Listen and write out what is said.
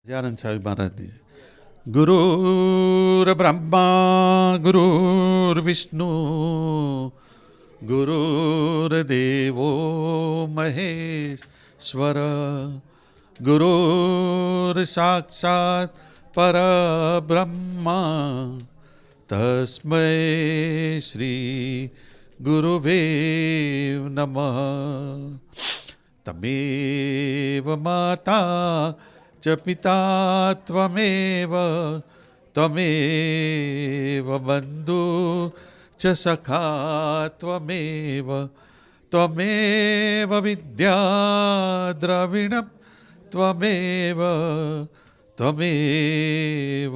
સહજાનંદ સ્વામી મહારાજની ગુરુર્બ્રહ્મા ગુરુર્વિષ્ણુ ગુરુર્દેવો મહેશ્વર ગુરુર્સાક્ષાત પરબ્રહ્મા તસ્મૈ શ્રી ગુરુવે નમઃ. તમેવ માતા ચ પિતા ત્વમેવ ત્વમેવ બંધુ ચ સખા ત્વમેવ ત્વમેવ વિદ્યા દ્રવિણં ત્વમેવ ત્વમેવ